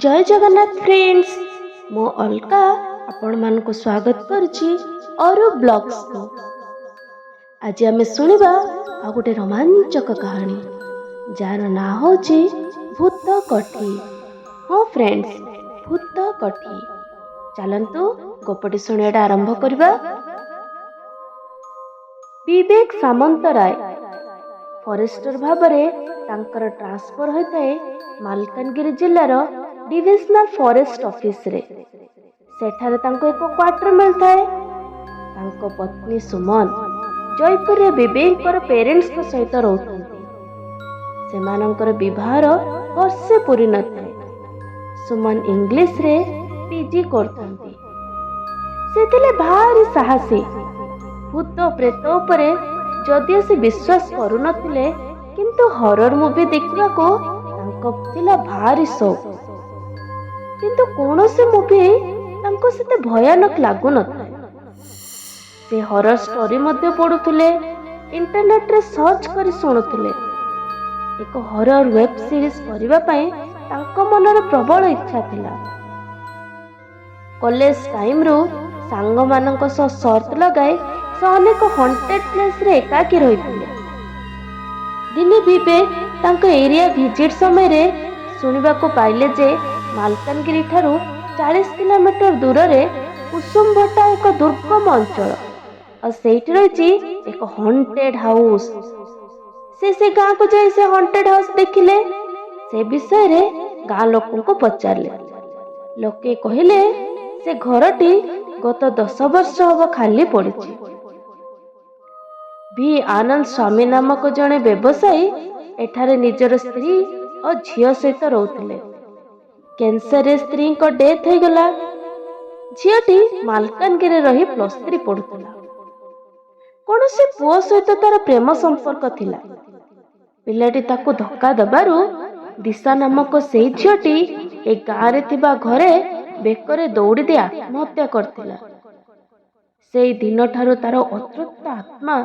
जय जगन्नाथ फ्रेंड्स, मो अलका आपण मानक स्वागत करुछि अरु ब्लॉग्स को। आज आमे सुनिबा आ गोटे रोमांचक कहानी जार ना होछि भूत कठी। हाँ फ्रेंड्स, भूत कठी। चलंतु गोपटी सुनियाटा आरंभ करबा। विवेक सामंतराय फॉरेस्टर भाबरे तांकर ट्रांसफर होइताए मालकानगिरी जिल्लार डिविजनल फॉरेस्ट ऑफिस रे। सेठारे तांको एक क्वार्टर मिलताए। तांको पत्नी सुमन जयपुर रे विवेकर पेरेंट्स को सहित रहउतंती। सेमानंकर विवाहर वर्षे पूरी नथाए। सुमन इंग्लिश रे पीजी करथंती। सेथिले भारी साहसी। भूत प्रेत उपरे जदियो से विश्वास करू नथिले, किंतु हॉरर मूवी देखिबा को तांको थिला भारी शौक। किंतु कौनसी मूवी तांको सेते भयानक लागु नथाए। से हॉरर स्टोरी मध्ये पढुथिले, इंटरनेट रे सर्च करी सुनुथिले। एक हॉरर वेब सीरीज करिबा पई तांको मनरे प्रबल इच्छा थिला। कॉलेज टाइम रो सांग मानक सह शर्त लगाई से अनेक हॉन्टेड प्लेस रे एकाकी रहिथिले। दिने विवेक तांको एरिया विजिट समय रे सुनिबा को पाइले जे मालकानगिरी ठारू 40 किलोमीटर दूर रे कुसुमभट्टा एक दुर्गम अंचल और सेठी रहिछि एक हॉन्टेड हाउस। से गाँ को जाई से हॉन्टेड हाउस देखिले। से विषय रे गाँ लोकन को पचारले। लोके कहिले से घरटी गत 10 वर्ष हब खाली पड़िछि। भी आनंद स्वामी नामक जड़े व्यवसायी एठारे निजर स्त्री और झियो सहित रहउथिले। कैंसर रे स्त्री को डेथ हो गला। झियोटी मालकानगिरी रही +3 पढ़ुथिला। कौन से पुओ सहित तार प्रेम संपर्क थिला। पिलाटी ताकू धक्का दबारु दिशा नामक से झियोटी ए गाँ रे थिबा घरे बेकरे दौड़ी दे आत्महत्या करथिला। से दिन ठारू तार अतृप्त आत्मा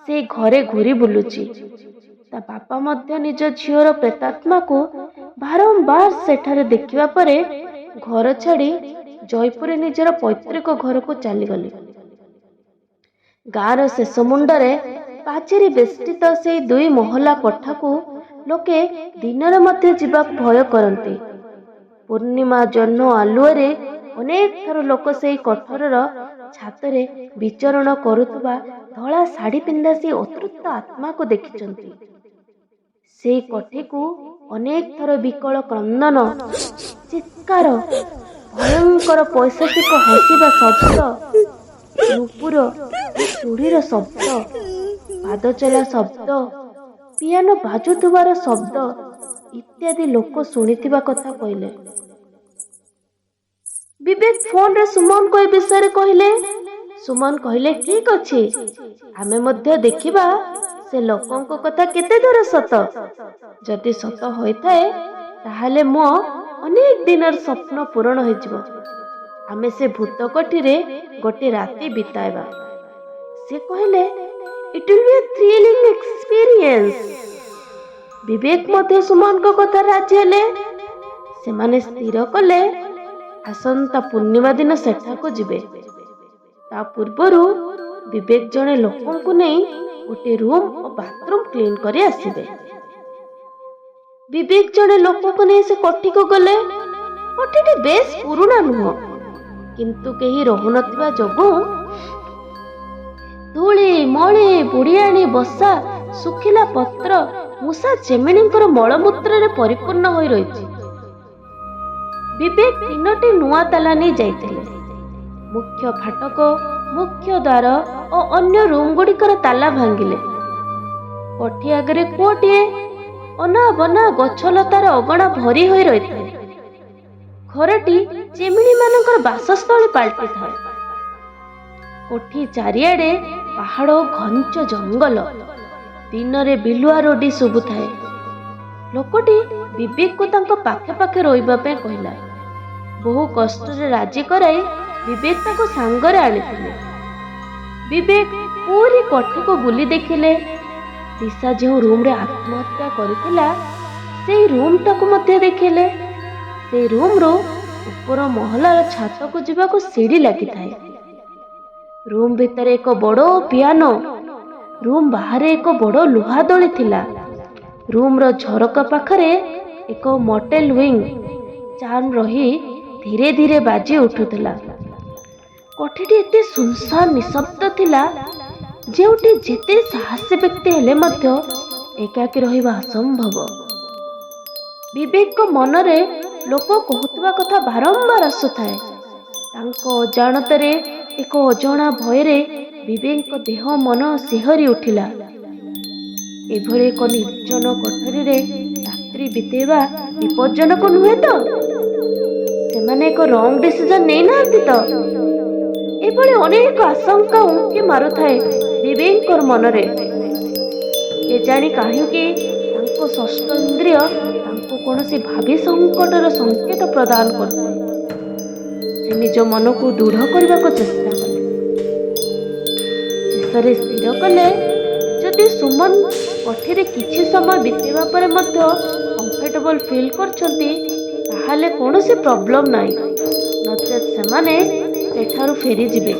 से घरे घूरी बुलुची। ता बापा मध्य निज झियोर प्रेतात्मा को बारंबार सेठारे देखिबा परे घर छाड़ी जयपुर निजर पैतृक घर को चली गली। गाँर शेष मुंडरे पाचेरी बेष्टित से 2 महला कोठा को लोके दिन मध्य जीवा भय करती। पूर्णिमा जह्न आलुअरे अनेक थर लोक से कोठरर छातरे विचरण करुवा धला शाढ़ी पिंधा से अतृप्त आत्मा को देखिचंती। से कोठी को अनेक थर विकल क्रंदन, चित्कार, भयंकर पैशाचिक हसिबा शब्द, नुपुर चूड़ीर शब्द, पाद चला शब्द, पियानो बाजुथुबार शब्द इत्यादि लोक शुणिथिबा कथा कहले। विवेक फोन रे सुमन को ए विषय कहले। सुमन कहले ठीक अछि, आमे मध्य देखिबा से लोकन को कथा केते दूर सत। जदि सत होइथाए ताहाले मो अनेक दिनर स्वप्न पूर्ण होई जिवो। आमे से भूत कोठी रे गोटे राती बिताइबा। से कहले it will be a thrilling experience. Vivek मध्य सुमन को कथा राजी हेले। से माने स्थिर कले आसंता पूर्णिमा दिन सेठा को जिबे। ता पूर्वरु विवेक जने लोकन को नहीं गोटे रूम और बाथरूम क्लीन करी आसीबे। विवेक जने लोक को नहीं से कोठी को गले। कोठीटी बेस पुराना नुह, किंतु केही रहुनथिबा जोगु धूली मळी बुढ़ियाणी बसा सुखिला पत्र मूषा चेमिणींकर मलमूत्र रे परिपूर्ण होई रहिछि। विवेक 3टी नुआ ताला नहीं जाइथिले। मुख्य फाटक, मुख्य द्वार और अन्य रूम गुड़िकर ताला भांगिले। कोठी आगरे कोटिए अना बना गछलतार अगणा भरी होई रहिଥାଏ। घरटी चेमिणी मानकर बासस्थली पाल्टी थाए। कोठी चारिआडे पहाड़ घंच जंगल, दिन रे बिलुआ रोडी शुभु थाए। लोकटी विवेक को तांको पाखे पाखे रोइबा पे कहला। बहु कष्ट रे राजी कराई विवेक ताको सांगरे आनिथिले। विवेक पूरी कोठी को बुली देखिले। दिशा जो रूम रे आत्महत्या करिथिला सेही रूम टाको मध्य देखिले। से रूम्रु ଉପର ମହଲାର ଛାତକୁ ଯିବାକୁ ସିଡ଼ି ଲାଗିଥାଏ। ରୁମ୍ ଭିତରେ ଏକ ବଡ଼ ପିଆନୋ, ରୁମ୍ ବାହାରେ ଏକ ବଡ଼ ଲୁହା ଦୋଳି ଥିଲା। ରୁମ୍ର ଝରକା ପାଖରେ ଏକ ମଟେଲ ୱିଙ୍ଗ ଚାର୍ମ ରହି ଧୀରେ ଧୀରେ ବାଜି ଉଠୁଥିଲା। କୋଠିଟି ଏତେ ସୁନସାନ ନିଶବ୍ଦ ଥିଲା ଯେଉଁଠି ଯେତେ ସାହସୀ ବ୍ୟକ୍ତି ହେଲେ ମଧ୍ୟ ଏକାକୀ ରହିବା ଅସମ୍ଭବ। ବିବେକଙ୍କ ମନରେ ଲୋକ କହୁଥିବା କଥା ବାରମ୍ବାର ଆସୁଥାଏ। ତାଙ୍କ ଅଜାଣତରେ ଏକ ଅଜଣା ଭୟରେ ବିବେକଙ୍କ ଦେହ ମନ ଶିହରି ଉଠିଲା। ଏଭଳି ଏକ ନିର୍ଜନ କୋଠରୀରେ ରାତ୍ରି ବିତେଇବା ବିପଜ୍ଜନକ ନୁହେଁ ତ? ସେମାନେ ଏକ ରଙ୍ଗ ଡିସିଜନ ନେଇନାହାନ୍ତି ତ? ଏଭଳି ଅନେକ ଆଶଙ୍କା ଉଙ୍କି ମାରୁଥାଏ ବିବେକଙ୍କର ମନରେ। କେଜାଣି କାହିଁକି ତାଙ୍କ ଷଷ୍ଠ ଇନ୍ଦ୍ରିୟ ତାଙ୍କୁ କୌଣସି ଭାବି ସଙ୍କଟର ସଂକେତ ପ୍ରଦାନ କରିଥାଏ। ସେ ନିଜ ମନକୁ ଦୃଢ଼ କରିବାକୁ ଚେଷ୍ଟା କଲେ। ଶେଷରେ ସ୍ଥିର କଲେ ଯଦି ସୁମନ କୋଠିରେ କିଛି ସମୟ ବିତେଇବା ପରେ ମଧ୍ୟ କମ୍ଫର୍ଟେବଲ ଫିଲ୍ କରୁଛନ୍ତି ତାହେଲେ କୌଣସି ପ୍ରୋବ୍ଲେମ ନାହିଁ, ନଚେତ୍ ସେମାନେ ସେଠାରୁ ଫେରିଯିବେ।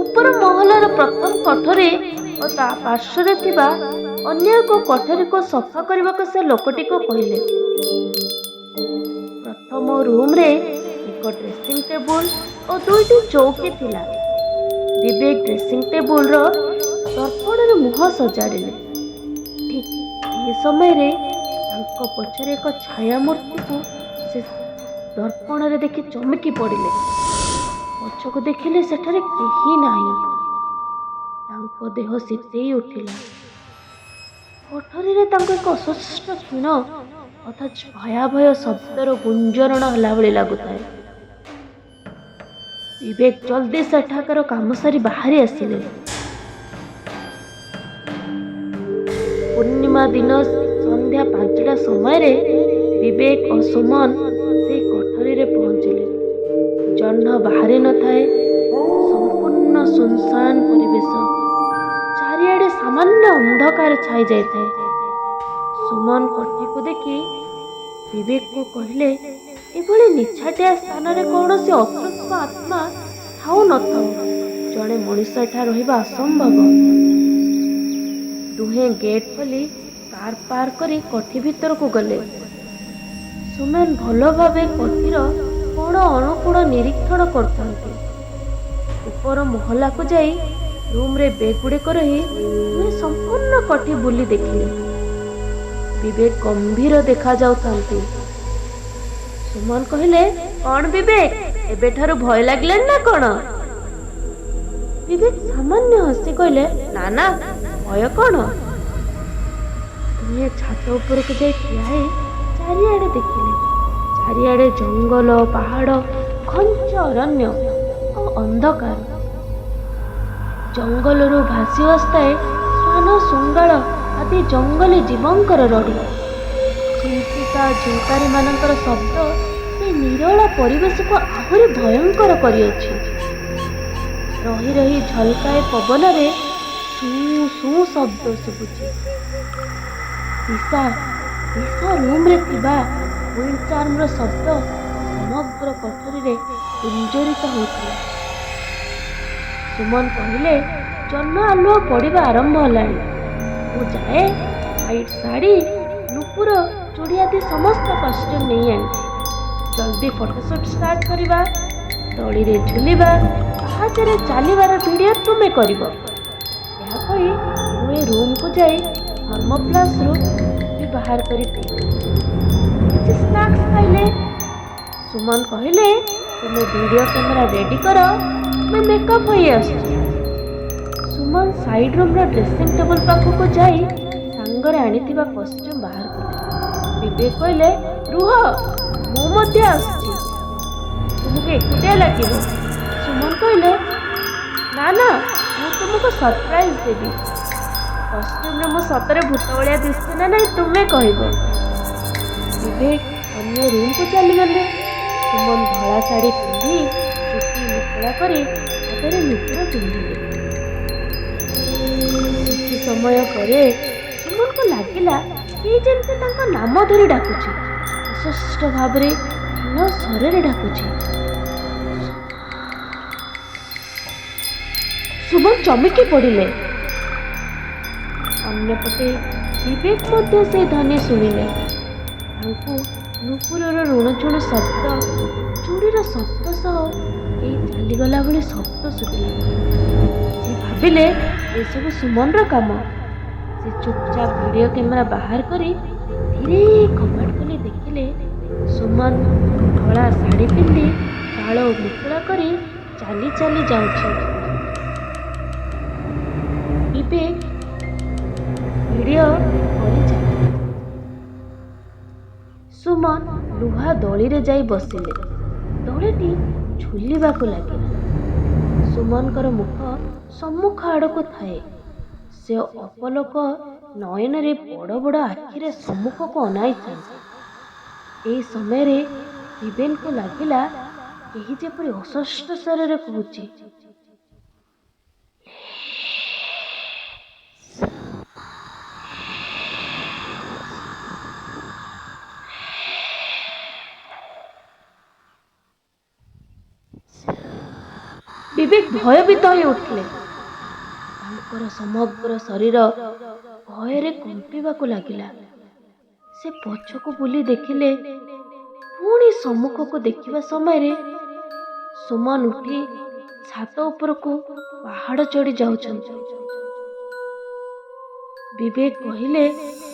ଉପର ମହଲାର ପ୍ରଥମ କୋଠରୀ ଓ ତା ପାର୍ଶ୍ୱରେ ଥିବା ଅନ୍ୟ ଏକ କୋଠରୀକୁ ସଫା କରିବାକୁ ସେ ଲୋକଟିକୁ କହିଲେ। ପ୍ରଥମ ରୁମ୍ରେ ଏକ ଡ୍ରେସିଂ ଟେବୁଲ ଓ 2ଟି ଚୌକି ଥିଲା। ବିବେକ ଡ୍ରେସିଂ ଟେବୁଲର ଦର୍ପଣରେ ମୁହଁ ସଜାଡ଼ିଲେ। ଠିକ୍ ଏହି ସମୟରେ ତାଙ୍କ ପଛରେ ଏକ ଛାୟା ମୂର୍ତ୍ତିକୁ ସେ ଦର୍ପଣରେ ଦେଖି ଚମକି ପଡ଼ିଲେ। ପଛକୁ ଦେଖିଲେ ସେଠାରେ କେହି ନାହିଁ। ତାଙ୍କ ଦେହ ଶୀତେଇ ଉଠିଲା। କୋଠରୀରେ ତାଙ୍କୁ ଏକ ଅସ୍ପଷ୍ଟ କ୍ଷୀଣ ଅଥଚ ଭୟାଭୟ ଶବ୍ଦର ଗୁଞ୍ଜରଣ ହେଲା ଭଳି ଲାଗୁଥାଏ। ବିବେକ ଜଲ୍ଦି ସେଠାକାର କାମ ସାରି ବାହାରି ଆସିଲେ। ପୂର୍ଣ୍ଣିମା ଦିନ ସନ୍ଧ୍ୟା 5ଟା ସମୟରେ ବିବେକ ଓ ସୁମନ ସେହି କୋଠରୀରେ ପହଞ୍ଚିଲେ। ଜହ୍ନ ବାହାରି ନଥାଏ। ସମ୍ପୂର୍ଣ୍ଣ ସୁନସାନ ପରିବେଶ। ଚାରିଆଡ଼େ ସାମାନ୍ୟ ଅନ୍ଧକାର ଛାଇ ଯାଇଥାଏ। ସୁମନ କୋଠିକୁ ଦେଖି ବିବେକକୁ କହିଲେ, ଏଭଳି ନିଛାଟିଆ ସ୍ଥାନରେ କୌଣସି ଅତୃପ୍ତ ଆତ୍ମା ଥାଉ ନଥାଉ ଜଣେ ମଣିଷ ଏଠା ରହିବା ଅସମ୍ଭବ। ଦୁହେଁ ଗେଟ୍ ଖୋଲି କାର ପାର କରି କୋଠି ଭିତରକୁ ଗଲେ। ସୁମନ ଭଲ ଭାବେ କୋଠିର କୋଣ ଅନୁକୋଣ ନିରୀକ୍ଷଣ କରୁଥାନ୍ତି। ଉପର ମହଲାକୁ ଯାଇ ରୁମ୍ରେ ବେଗ୍ ଗୁଡ଼ିକ ରହି ଦୁହେଁ ସମ୍ପୂର୍ଣ୍ଣ କୋଠି ବୁଲି ଦେଖିଲେ। ବିବେକ ଗମ୍ଭୀର ଦେଖାଯାଉଥାନ୍ତି। ସୁମନ କହିଲେ, କଣ ବିବେକ, ଏବେଠାରୁ ଭୟ ଲାଗିଲାନି ନା କଣ? ବିବେକ ସାମାନ୍ୟ ହସି କହିଲେ, ନା ନା, ଭୟ କଣ? ଦୁହେଁ ଛାତ ଉପରକୁ ଯାଇ ଠିଆ ହେଇ ଚାରିଆଡ଼େ ଦେଖିଲେ। ଚାରିଆଡ଼େ ଜଙ୍ଗଲ, ପାହାଡ଼, ଘଞ୍ଚ ଅରଣ୍ୟ ଓ ଅନ୍ଧକାର। ଜଙ୍ଗଲରୁ ଭାସି ଆସୁଥାଏ ଶ୍ୱାନ, ଶୃଙ୍ଗାଳ ଆଦି ଜଙ୍ଗଲୀ ଜୀବଙ୍କର ରଡ଼ି। ଝିଙ୍କିକା ଝୁଙ୍କାରୀମାନଙ୍କର ଶବ୍ଦ ସେ ନିରୋଳା ପରିବେଶକୁ ଆହୁରି ଭୟଙ୍କର କରିଅଛି। ରହି ରହି ଝଲକାଏ ପବନରେ ଶୁଁ ଶୁଁ ଶବ୍ଦ ଶୁଭୁଛି। ଦିଶା ରୁମ୍ରେ ଥିବା ୱିଣ୍ଡ ଚାର୍ମର ଶବ୍ଦ ସମଗ୍ର କୋଠରୀରେ ଗୁଞ୍ଜରିତ ହେଉଥିଲା। ସୁମନ କହିଲେ, ଜହ୍ନ ଆଲୁଅ ପଡ଼ିବା ଆରମ୍ଭ ହେଲାଣି। ମୁଁ ଯାଏ ହ୍ୱାଇଟ୍ ଶାଢ଼ୀ, ନୂପୁର, ଚୁଡ଼ି ଆଦି ସମସ୍ତ କଷ୍ଟ୍ୟୁମ୍ ନେଇ ଆଣିଛି। ଜଲ୍ଦି ଫଟୋସୁଟ୍ ଷ୍ଟାର୍ଟ କରିବା। ଦୋଳିରେ ଝୁଲିବା, ପାହାଚରେ ଚାଲିବାର ଭିଡ଼ିଓ ତୁମେ କରିବ। ଏହା କହି ଦୁହେଁ ରୁମ୍କୁ ଯାଇ ଥର୍ମୋପ୍ଲାସ୍ରୁ କଫି ବାହାର କରି ପିଇଲେ। କିଛି ସ୍ନାକ୍ସ ଖାଇଲେ। ସୁମନ କହିଲେ, ତୁମେ ଭିଡ଼ିଓ କ୍ୟାମେରା ରେଡ଼ି କର, ଆମେ ମେକଅପ୍ ହୋଇ ଆସୁଛୁ। ସୁମନ ସାଇଡ୍ ରୁମ୍ର ଡ୍ରେସିଂ ଟେବୁଲ ପାଖକୁ ଯାଇ ସାଙ୍ଗରେ ଆଣିଥିବା କଷ୍ଟ୍ୟୁମ୍ ବାହାର କଲେ। ବିବେକ କହିଲେ, ରୁହ, ମୁଁ ମଧ୍ୟ ଆସୁଛି। ତୁମକୁ ଏକୁଟିଆ ଲାଗିବ। ସୁମନ କହିଲେ, ନା ନା, ମୁଁ ତୁମକୁ ସରପ୍ରାଇଜ୍ ଦେବି। କଷ୍ଟ୍ୟୁମ୍ରେ ମୁଁ ସତରେ ଭୂତ ଭଳିଆ ଦିଶୁଛି ନା ନାହିଁ ତୁମେ କହିବ। ବିବେକ ଅନ୍ୟ ରୁମ୍କୁ ଚାଲିଗଲେ। ସୁମନ ଧଳା ଶାଢ଼ୀ ପିନ୍ଧି ଚୁଟି ମୁକୁଳା କରି ହାତରେ ନୂପୁର ପିନ୍ଧିଲେ। କିଛି ସମୟ ପରେ ସୁମନକୁ ଲାଗିଲା କିଏ ଯେମିତି ତାଙ୍କ ନାମ ଧରି ଡାକୁଛି। ଅସ୍ପଷ୍ଟ ଭାବରେ ହୀନ ସ୍ୱରରେ ଡାକୁଛି। ସୁମନ ଚମକି ପଡ଼ିଲେ। ଅନ୍ୟପଟେ ବିବେକ ମଧ୍ୟ ସେ ଧ୍ୱନି ଶୁଣିଲେ। ତାଙ୍କୁ ନୂପୁରର ରୁଣଝୁଣ ଶବ୍ଦ, ଚୁଡ଼ିର ଶବ୍ଦ ସହ କେହି ଚାଲିଗଲା ଭଳି ଶବ୍ଦ ଶୁଭିଲା। ସେ ଭାବିଲେ ଏସବୁ ସୁମନର କାମ। ସେ ଚୁପଚାପ ଭିଡ଼ିଓ କ୍ୟାମେରା ବାହାର କରି ଧୀରେ କବାଟ ଖୋଲି ଦେଖିଲେ ସୁମନ ଧଳା ଶାଢ଼ୀ ପିନ୍ଧି ବାଳ ମୁକୁଳା କରି ଚାଲି ଚାଲି ଯାଉଛି। ବିବେକ ଭିଡ଼ିଓ କରି ଚାଲିଲେ। ସୁମନ ଲୁହା ଦଳିରେ ଯାଇ ବସିଲେ। ଦଳିଟି ଝୁଲିବାକୁ ଲାଗିଲା। ସୁମନଙ୍କର ମୁଖ ସମ୍ମୁଖ ଆଡ଼କୁ ଥାଏ। ସେ ଅପଲକ ନୟନରେ ବଡ଼ ବଡ଼ ଆଖିରେ ସମ୍ମୁଖକୁ ଅନାଇଥାନ୍ତି। ଏହି ସମୟରେ ବିବେକଙ୍କୁ ଲାଗିଲା କେହି ଯେପରି ଅସ୍ପଷ୍ଟ ସ୍ୱରରେ କହୁଛି, ବିବେକ ଭୟଭୀତ ହୋଇ ଉଠିଲେ। ତାଙ୍କର ସମଗ୍ର ଶରୀର ଭୟରେ କମ୍ପିବାକୁ ଲାଗିଲା। ସେ ପଛକୁ ବୁଲି ଦେଖିଲେ, ପୁଣି ସମ୍ମୁଖକୁ ଦେଖିବା ସମୟରେ ସୁମନ ଉଠି ଛାତ ଉପରକୁ ପାହାଡ଼ ଚଢ଼ି ଯାଉଛନ୍ତି। ବିବେକ କହିଲେ,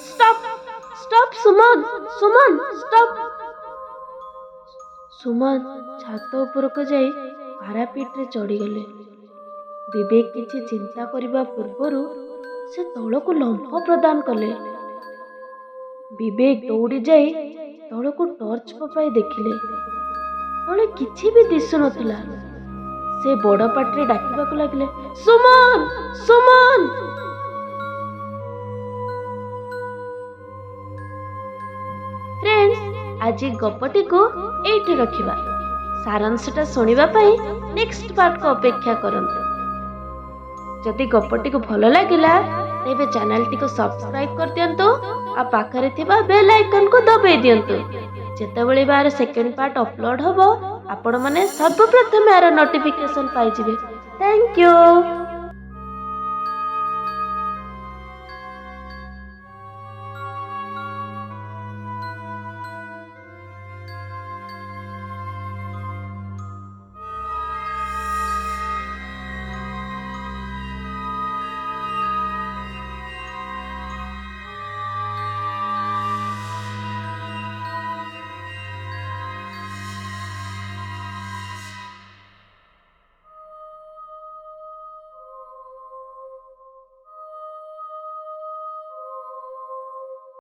stop stop Suman, Suman stop. Suman ଛାତ ଉପରକୁ ଯାଇ ପାରାପିଟରେ ଚଢ଼ିଗଲେ। ବିବେକ କିଛି ଚିନ୍ତା କରିବା ପୂର୍ବରୁ ସେ ତଳକୁ ଲମ୍ଫ ପ୍ରଦାନ କଲେ। ବିବେକ ଦୌଡ଼ି ଯାଇ ତଳକୁ ଟର୍ଚ୍ଚ ପକାଇ ଦେଖିଲେ ତଳେ କିଛି ବି ଦିଶୁନଥିଲା। ସେ ବଡ଼ ପାଟିରେ ଡାକିବାକୁ ଲାଗିଲେ, ସୁମନ, ସୁମନ। ଫ୍ରେଣ୍ଡସ୍, ଆଜି ଗପଟିକୁ ଏଇଠି ରଖିବା। ସାରାଂଶଟା ଶୁଣିବା ପାଇଁ ନେକ୍ସଟ ପାର୍ଟକୁ ଅପେକ୍ଷା କରନ୍ତୁ। ଯଦି ଗପଟିକୁ ଭଲ ଲାଗିଲା ତେବେ ଚ୍ୟାନେଲଟିକୁ ସବସ୍କ୍ରାଇବ କରିଦିଅନ୍ତୁ ଆଉ ପାଖରେ ଥିବା ବେଲ୍ ଆଇକନକୁ ଦବାଇ ଦିଅନ୍ତୁ। ଯେତେବେଳେ ବି ଆର ସେକେଣ୍ଡ ପାର୍ଟ ଅପଲୋଡ ହେବ ଆପଣମାନେ ସର୍ବପ୍ରଥମେ ଆର ନୋଟିଫିକେସନ ପାଇଯିବେ। Thank you.